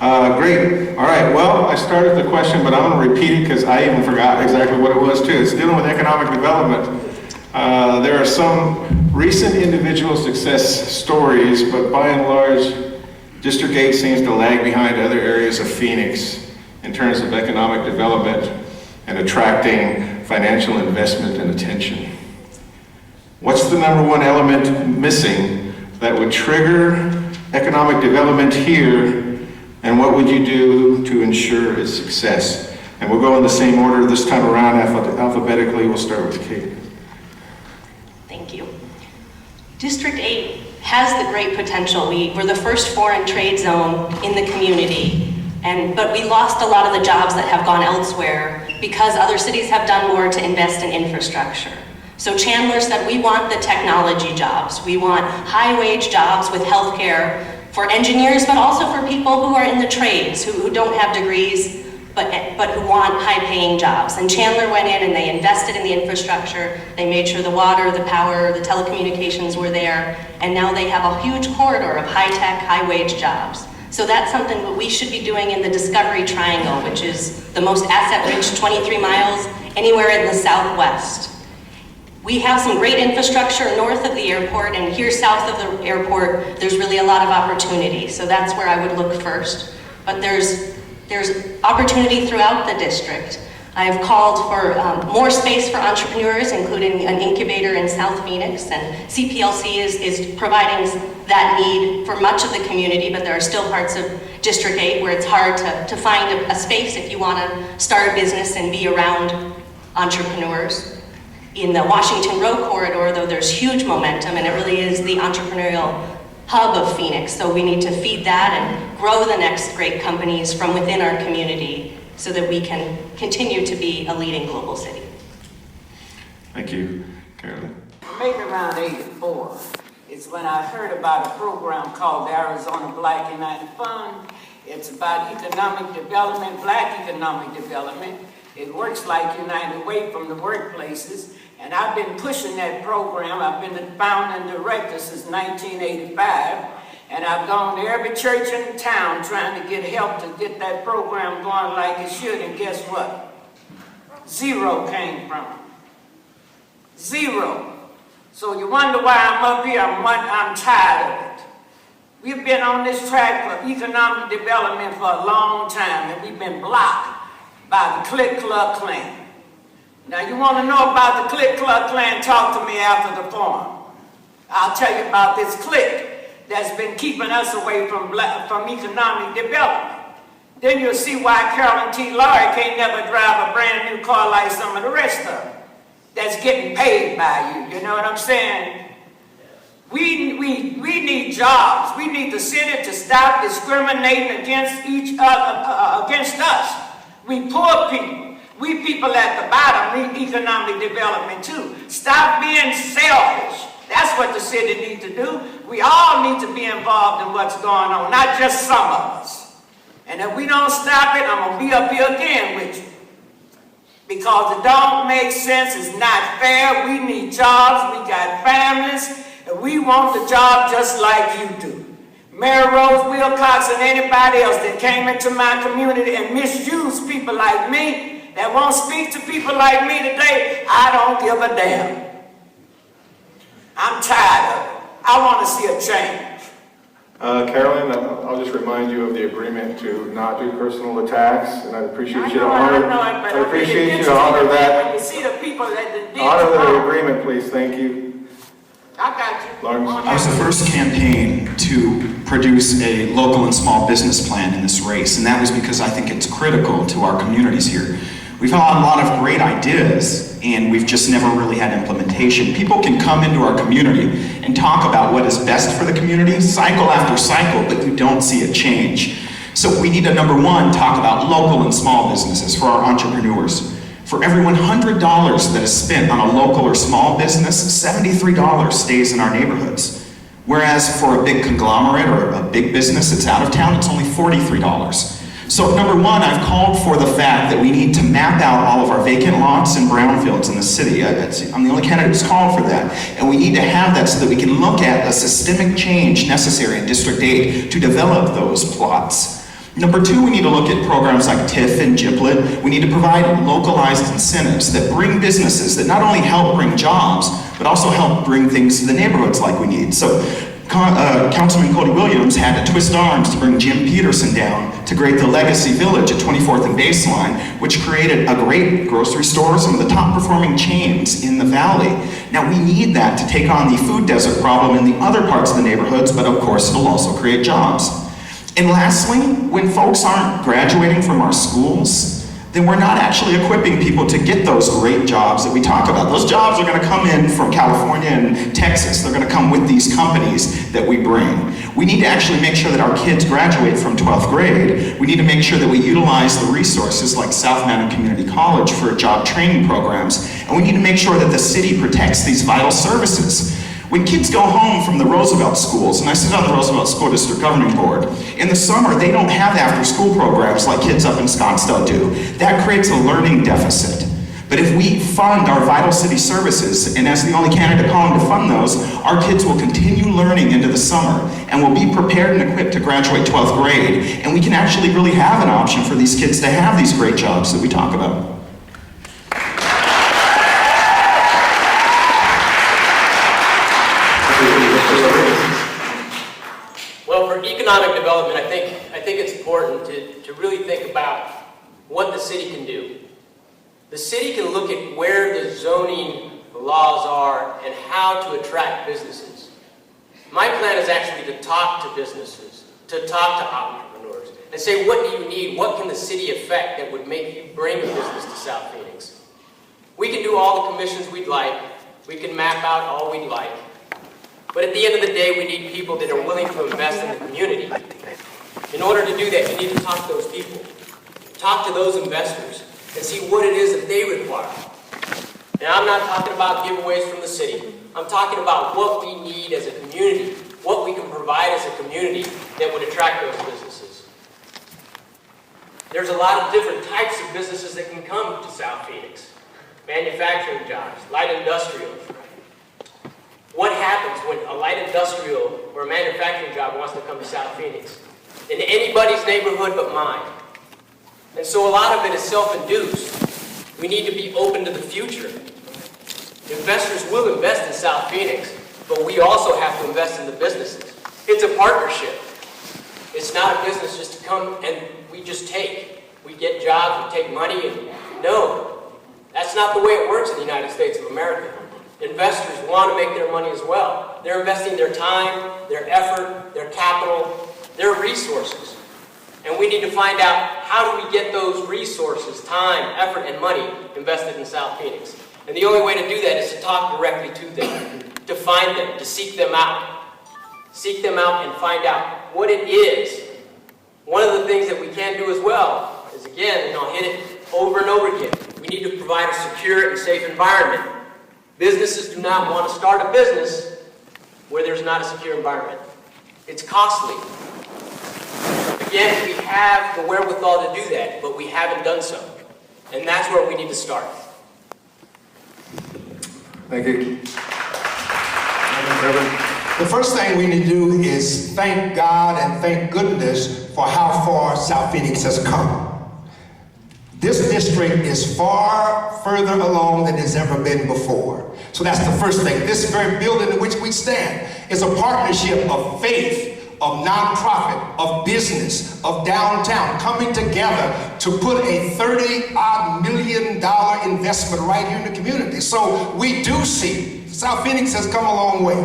Great. All right. Well, I started the question, but I'm going to repeat it because I even forgot exactly what it was too. It's dealing with economic development. There are some recent individual success stories, but by and large, District 8 seems to lag behind other areas of Phoenix in terms of economic development and attracting financial investment and attention. What's the number one element missing that would trigger economic development here, and what would you do to ensure its success? And we'll go in the same order this time around, alphabetically. We'll start with Kate. Thank you. District 8 has the great potential. We're the first foreign trade zone in the community, but we lost a lot of the jobs that have gone elsewhere because other cities have done more to invest in infrastructure. So Chandler said, we want the technology jobs. We want high-wage jobs with healthcare for engineers, but also for people who are in the trades, who don't have degrees, but who want high-paying jobs. And Chandler went in and they invested in the infrastructure. They made sure the water, the power, the telecommunications were there, and now they have a huge corridor of high-tech, high-wage jobs. So that's something that we should be doing in the Discovery Triangle, which is the most asset-rich 23 miles anywhere in the Southwest. We have some great infrastructure north of the airport, and here south of the airport, there's really a lot of opportunity. So that's where I would look first. But there's opportunity throughout the district. I've called for more space for entrepreneurs, including an incubator in South Phoenix, and CPLC is providing that need for much of the community, but there are still parts of District 8 where it's hard to find a space if you want to start a business and be around entrepreneurs. In the Washington Road corridor, though, there's huge momentum, and it really is the entrepreneurial hub of Phoenix. So we need to feed that and grow the next great companies from within our community so that we can continue to be a leading global city. Thank you, Carolyn. Maybe around 84 is when I heard about a program called the Arizona Black United Fund. It's about economic development, black economic development. It works like United Way from the workplaces. And I've been pushing that program. I've been the founder and director since 1985. And I've gone to every church in town trying to get help to get that program going like it should. And guess what? Zero came from it. Zero. So you wonder why I'm up here. I'm tired of it. We've been on this track for economic development for a long time, and we've been blocked by the Click Cluck Klan. Now you want to know about the Click Cluck Klan, talk to me after the forum. I'll tell you about this clique that's been keeping us away from economic development. Then you'll see why Carolyn T. Laurie can't never drive a brand new car like some of the rest of them that's getting paid by you. You know what I'm saying? We need jobs. We need the city to stop discriminating against each other, against us. We poor people. We people at the bottom need economic development too. Stop being selfish. That's what the city needs to do. We all need to be involved in what's going on, not just some of us. And if we don't stop it, I'm going to be up here again with you. Because it don't make sense. It's not fair. We need jobs. We got families. And we want the job just like you do. Mary Rose Wilcox and anybody else that came into my community and misused people like me, that won't speak to people like me today, I don't give a damn. I'm tired of it. I want to see a change. Carolyn, I'll just remind you of the agreement to not do personal attacks, and I'd appreciate you to honor. I'd appreciate you to honor that. When you see the people that did honor the agreement, please. Thank you. I got you. Lawrence. I was the first campaign to produce a local and small business plan in this race, and that was because I think it's critical to our communities here. We've had a lot of great ideas, and we've just never really had implementation. People can come into our community and talk about what is best for the community, cycle after cycle, but you don't see a change. So we need to, number one, talk about local and small businesses for our entrepreneurs. For every $100 that is spent on a local or small business, $73 stays in our neighborhoods. Whereas for a big conglomerate or a big business that's out of town, it's only $43. So number one, I've called for the fact that we need to map out all of our vacant lots and brownfields in the city. I'm the only candidate who's called for that. And we need to have that so that we can look at a systemic change necessary in District 8 to develop those plots. Number two, we need to look at programs like TIF and GIPLET. We need to provide localized incentives that bring businesses, that not only help bring jobs, but also help bring things to the neighborhoods like we need. So Councilman Cody Williams had to twist arms to bring Jim Peterson down to create the Legacy Village at 24th and Baseline, which created a great grocery store, some of the top performing chains in the valley. Now we need that to take on the food desert problem in the other parts of the neighborhoods, but of course it'll also create jobs. And lastly, when folks aren't graduating from our schools, then we're not actually equipping people to get those great jobs that we talk about. Those jobs are gonna come in from California and Texas. They're gonna come with these companies that we bring. We need to actually make sure that our kids graduate from 12th grade. We need to make sure that we utilize the resources like South Mountain Community College for job training programs. And we need to make sure that the city protects these vital services. When kids go home from the Roosevelt schools, and I sit on the Roosevelt School District Governing Board, in the summer they don't have after-school programs like kids up in Scottsdale do. That creates a learning deficit. But if we fund our vital city services, and as the only candidate calling to fund those, our kids will continue learning into the summer and will be prepared and equipped to graduate 12th grade, and we can actually really have an option for these kids to have these great jobs that we talk about. Well, for economic development, I think it's important to really think about what the city can do. The city can look at where the zoning laws are and how to attract businesses. My plan is actually to talk to businesses, to talk to entrepreneurs, and say, what do you need? What can the city affect that would make you bring a business to South Phoenix? We can do all the commissions we'd like. We can map out all we'd like. But at the end of the day, we need people that are willing to invest in the community. In order to do that, you need to talk to those people. Talk to those investors and see what it is that they require. And I'm not talking about giveaways from the city. I'm talking about what we need as a community, what we can provide as a community that would attract those businesses. There's a lot of different types of businesses that can come to South Phoenix. Manufacturing jobs, light industrial. What happens when a light industrial or a manufacturing job wants to come to South Phoenix? In anybody's neighborhood but mine. And so a lot of it is self-induced. We need to be open to the future. Investors will invest in South Phoenix, but we also have to invest in the businesses. It's a partnership. It's not a business just to come and we just take. We get jobs, we take money, and no. That's not the way it works in the United States of America. Investors want to make their money as well. They're investing their time, their effort, their capital, their resources. And we need to find out, how do we get those resources, time, effort, and money invested in South Phoenix? And the only way to do that is to talk directly to them, to find them, to seek them out. Seek them out and find out what it is. One of the things that we can do as well is, again, and I'll hit it over and over again, we need to provide a secure and safe environment. Businesses do not want to start a business where there's not a secure environment. It's costly. Again, we have the wherewithal to do that, but we haven't done so. And that's where we need to start. Thank you. The first thing we need to do is thank God and thank goodness for how far South Phoenix has come. This district is far further along than it's ever been before. So that's the first thing. This very building in which we stand is a partnership of faith, of nonprofit, of business, of downtown, coming together to put a $30-odd million investment right here in the community. So we do see South Phoenix has come a long way.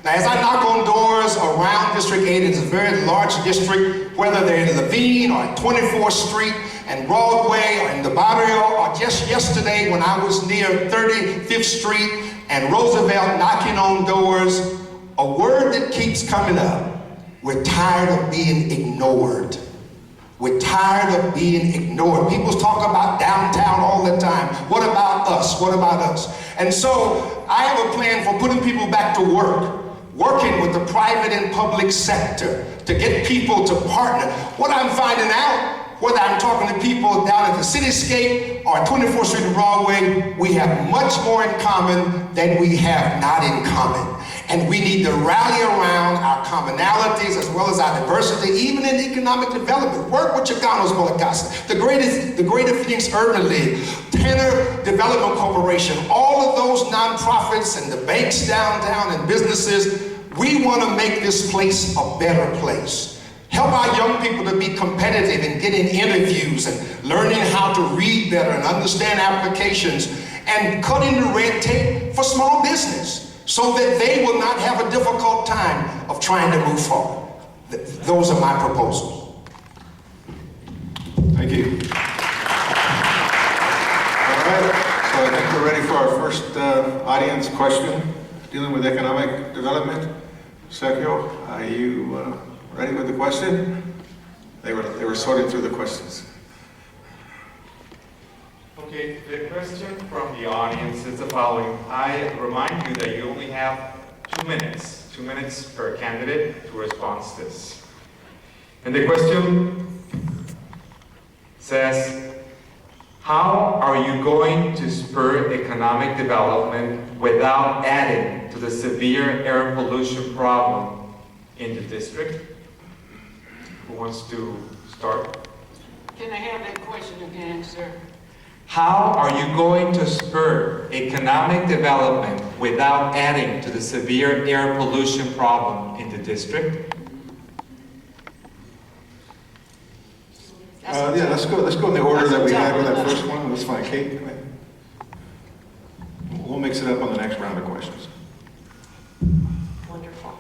Now, as I knock on doors around District 8, it's a very large district, whether they're in Levine or at 24th Street and Broadway or in the barrio, or just yesterday when I was near 35th Street and Roosevelt knocking on doors, a word that keeps coming up: we're tired of being ignored. We're tired of being ignored. People talk about downtown all the time. What about us? What about us? And so I have a plan for putting people back to work, working with the private and public sector to get people to partner. What I'm finding out, whether I'm talking to people down at the Cityscape or 24th Street and Broadway, we have much more in common than we have not in common. And we need to rally around our commonalities as well as our diversity, even in economic development. Work with Chicanos Molocasa, the Greater Phoenix Urban League, Tanner Development Corporation, all of those nonprofits and the banks downtown and businesses. We want to make this place a better place. Help our young people to be competitive and getting interviews and learning how to read better and understand applications and cutting the red tape for small business, so that they will not have a difficult time of trying to move forward. Those are my proposals. Thank you. All right, so I think we're ready for our first audience question dealing with economic development. Sergio, are you ready with the question? They were sorting through the questions. Okay, the question from the audience is the following. I remind you that you only have 2 minutes per candidate to respond to this. And the question says, how are you going to spur economic development without adding to the severe air pollution problem in the district? Who wants to start? Can I have that question again, sir? How are you going to spur economic development without adding to the severe air pollution problem in the district? Yeah, let's go in the order that we had with that first one. That's fine, Kate. We'll mix it up on the next round of questions. Wonderful.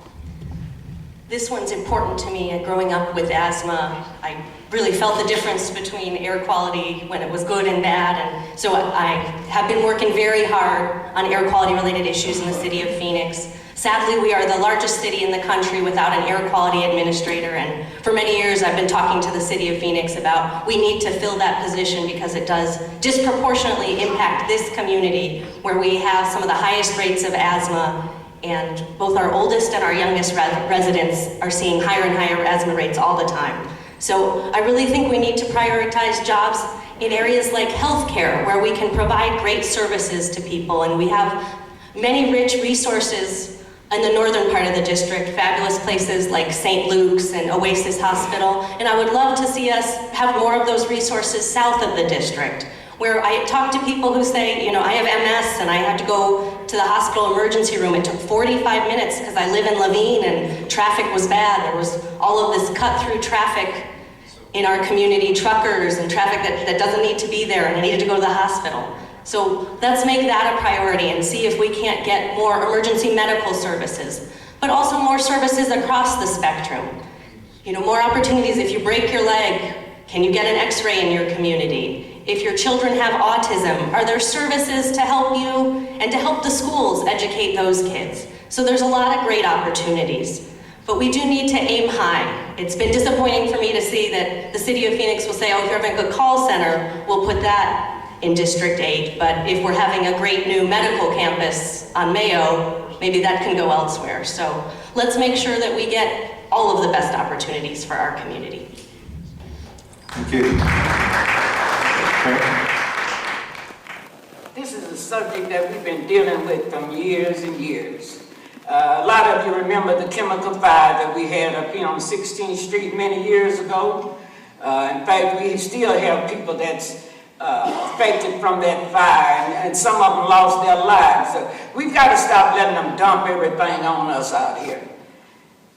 This one's important to me. Growing up with asthma, I really felt the difference between air quality when it was good and bad, and so I have been working very hard on air quality related issues in the city of Phoenix. Sadly, we are the largest city in the country without an air quality administrator, and for many years I've been talking to the city of Phoenix about we need to fill that position because it does disproportionately impact this community where we have some of the highest rates of asthma, and both our oldest and our youngest residents are seeing higher and higher asthma rates all the time. So I really think we need to prioritize jobs in areas like healthcare, where we can provide great services to people, and we have many rich resources in the northern part of the district, fabulous places like St. Luke's and Oasis Hospital, and I would love to see us have more of those resources south of the district, where I talk to people who say, you know, I have MS and I had to go to the hospital emergency room. It took 45 minutes because I live in Laveen and traffic was bad. There was all of this cut-through traffic in our community, truckers and traffic that doesn't need to be there, and I needed to go to the hospital. So let's make that a priority and see if we can't get more emergency medical services, but also more services across the spectrum. You know, more opportunities. If you break your leg, can you get an x-ray in your community? If your children have autism, are there services to help you and to help the schools educate those kids? So there's a lot of great opportunities, but we do need to aim high. It's been disappointing for me to see that the city of Phoenix will say, oh, if you're having a good call center, we'll put that in District 8, but if we're having a great new medical campus on Mayo, maybe that can go elsewhere. So let's make sure that we get all of the best opportunities for our community. Thank you. This is a subject that we've been dealing with for years and years. A lot of you remember the chemical fire that we had up here on 16th Street many years ago. In fact, we still have people that's affected from that fire, and some of them lost their lives. So we've got to stop letting them dump everything on us out here.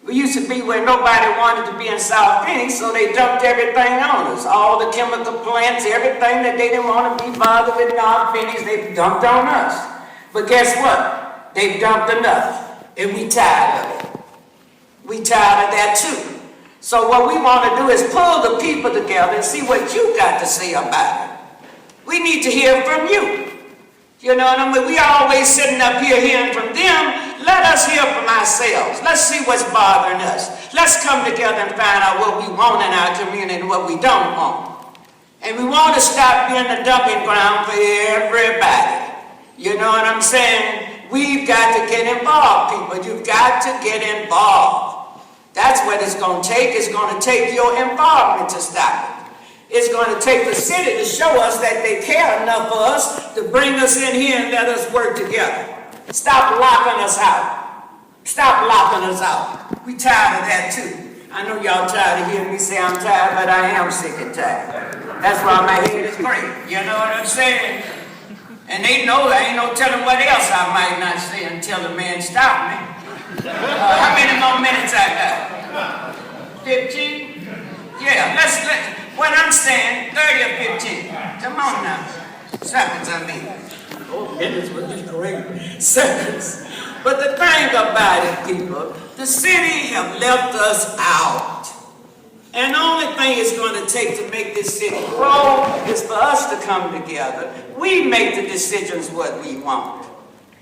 We used to be where nobody wanted to be in South Phoenix, so they dumped everything on us. All the chemical plants, everything that they didn't want to be bothered with in North Phoenix, they dumped on us. But guess what? They dumped enough, and we tired of it. We tired of that too. So what we want to do is pull the people together and see what you got to say about it. We need to hear from you. You know what I mean? We always sitting up here hearing from them. Let us hear from ourselves. Let's see what's bothering us. Let's come together and find out what we want in our community and what we don't want. And we want to stop being the dumping ground for everybody. You know what I'm saying? We've got to get involved, people. You've got to get involved. That's what it's going to take. It's going to take your involvement to stop it. It's going to take the city to show us that they care enough for us to bring us in here and let us work together. Stop locking us out. Stop locking us out. We tired of that too. I know y'all tired of hearing me say I'm tired, but I am sick and tired. That's why my head is great. You know what I'm saying? And they know there ain't no telling what else I might not say until the man stop me. How many more minutes I got? 15? Yeah, let's what I'm saying, 30 or 15. Come on now. Seconds, I mean. Oh, minutes would be great. Seconds. But the thing about it, people, the city have left us out. And the only thing it's going to take to make this city grow is for us to come together. We make the decisions what we want.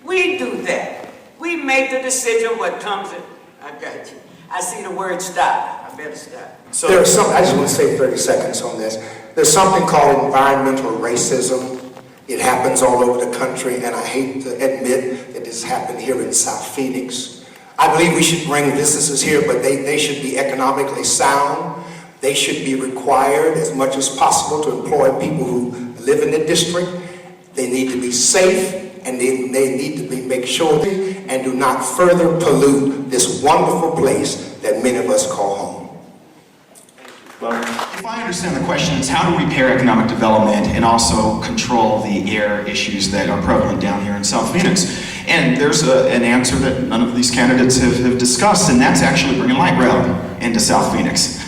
We do that. We make the decision what comes in. I got you. I see the word stop. I better stop. So there's some, I just want to say 30 seconds on this. There's something called environmental racism. It happens all over the country, and I hate to admit that this happened here in South Phoenix. I believe we should bring businesses here, but they should be economically sound. They should be required as much as possible to employ people who live in the district. They need to be safe, and they need to be make sure and do not further pollute this wonderful place that many of us call home. If I understand the question, it's how to repair economic development and also control the air issues that are prevalent down here in South Phoenix. And there's an answer that none of these candidates have discussed, and that's actually bringing light rail into South Phoenix.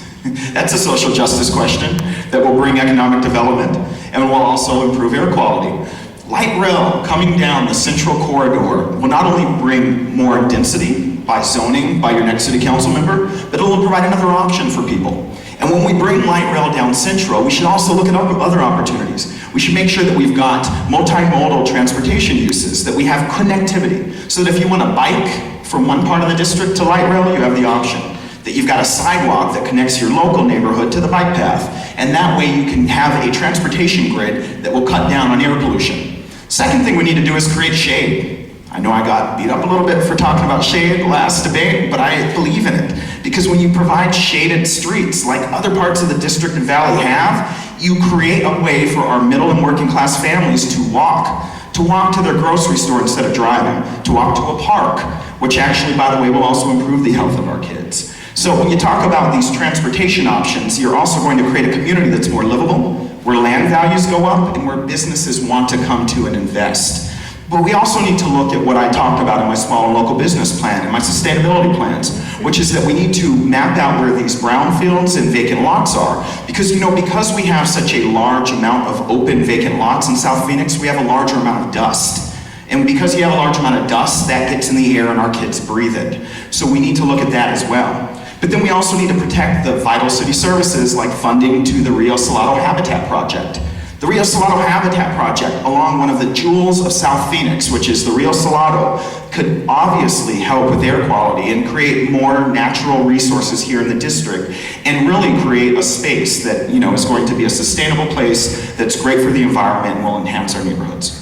That's a social justice question that will bring economic development and will also improve air quality. Light rail coming down the central corridor will not only bring more density by zoning by your next city council member, but it will provide another option for people. And when we bring light rail down central, we should also look at other opportunities. We should make sure that we've got multimodal transportation uses, that we have connectivity, so that if you want to bike from one part of the district to light rail, you have the option. That you've got a sidewalk that connects your local neighborhood to the bike path. And that way you can have a transportation grid that will cut down on air pollution. Second thing we need to do is create shade. I know I got beat up a little bit for talking about shade last debate, but I believe in it. Because when you provide shaded streets like other parts of the district and valley have, you create a way for our middle and working class families to walk to their grocery store instead of driving, to walk to a park, which actually, by the way, will also improve the health of our kids. So when you talk about these transportation options, you're also going to create a community that's more livable, where land values go up and where businesses want to come to and invest. But we also need to look at what I talked about in my small and local business plan and my sustainability plans, which is that we need to map out where these brownfields and vacant lots are. Because, because we have such a large amount of open vacant lots in South Phoenix, we have a larger amount of dust. And because you have a large amount of dust, that gets in the air and our kids breathe it. So we need to look at that as well. But then we also need to protect the vital city services like funding to the Rio Salado Habitat Project. The Rio Salado Habitat Project, along one of the jewels of South Phoenix, which is the Rio Salado, could obviously help with air quality and create more natural resources here in the district and really create a space that is going to be a sustainable place that's great for the environment and will enhance our neighborhoods.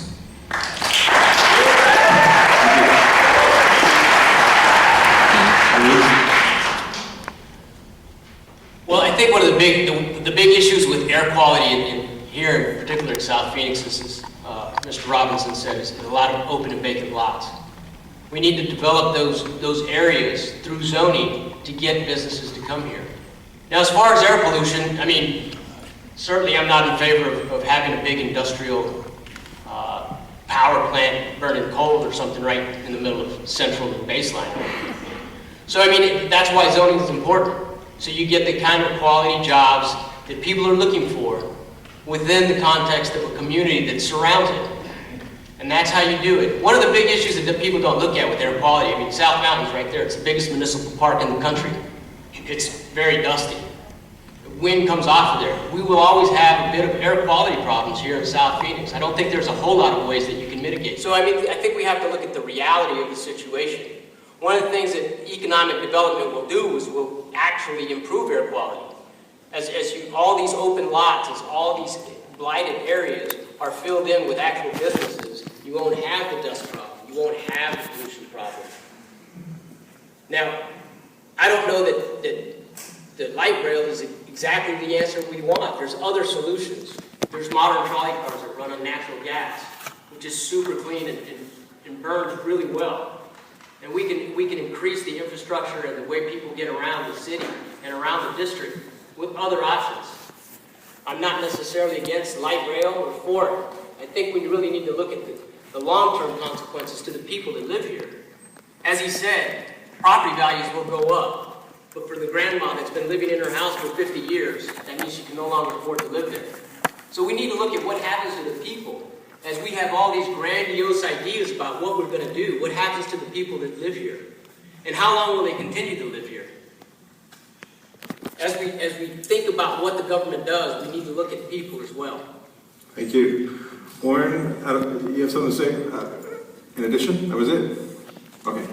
Well, I think one of the big issues with air quality in here, in particular in South Phoenix, as Mr. Robinson said, is a lot of open and vacant lots. We need to develop those areas through zoning to get businesses to come here. Now, as far as air pollution, certainly I'm not in favor of having a big industrial power plant burning coal or something right in the middle of Central and Baseline. So, that's why zoning is important. So you get the kind of quality jobs that people are looking for within the context of a community that surrounds it. And that's how you do it. One of the big issues that people don't look at with air quality, South Mountain's right there. It's the biggest municipal park in the country. It's very dusty. The wind comes off of there. We will always have a bit of air quality problems here in South Phoenix. I don't think there's a whole lot of ways that you can mitigate. So I think we have to look at the reality of the situation. One of the things that economic development will do is will actually improve air quality. As all these open lots, as all these blighted areas are filled in with actual businesses, you won't have the dust problem. You won't have the pollution problem. Now, I don't know that the light rail is exactly the answer we want. There's other solutions. There's modern trolley cars that run on natural gas, which is super clean and burns really well. and we can increase the infrastructure and the way people get around the city and around the district with other options. I'm not necessarily against light rail or for it. I think we really need to look at the long-term consequences to the people that live here. As he said, property values will go up, but for the grandma that's been living in her house for 50 years, that means she can no longer afford to live there. So we need to look at what happens to the people as we have all these grandiose ideas about what we're going to do. What happens to the people that live here? And how long will they continue to live here? As we think about what the government does, we need to look at people as well. Thank you. Warren, you have something to say in addition? That was it? Okay.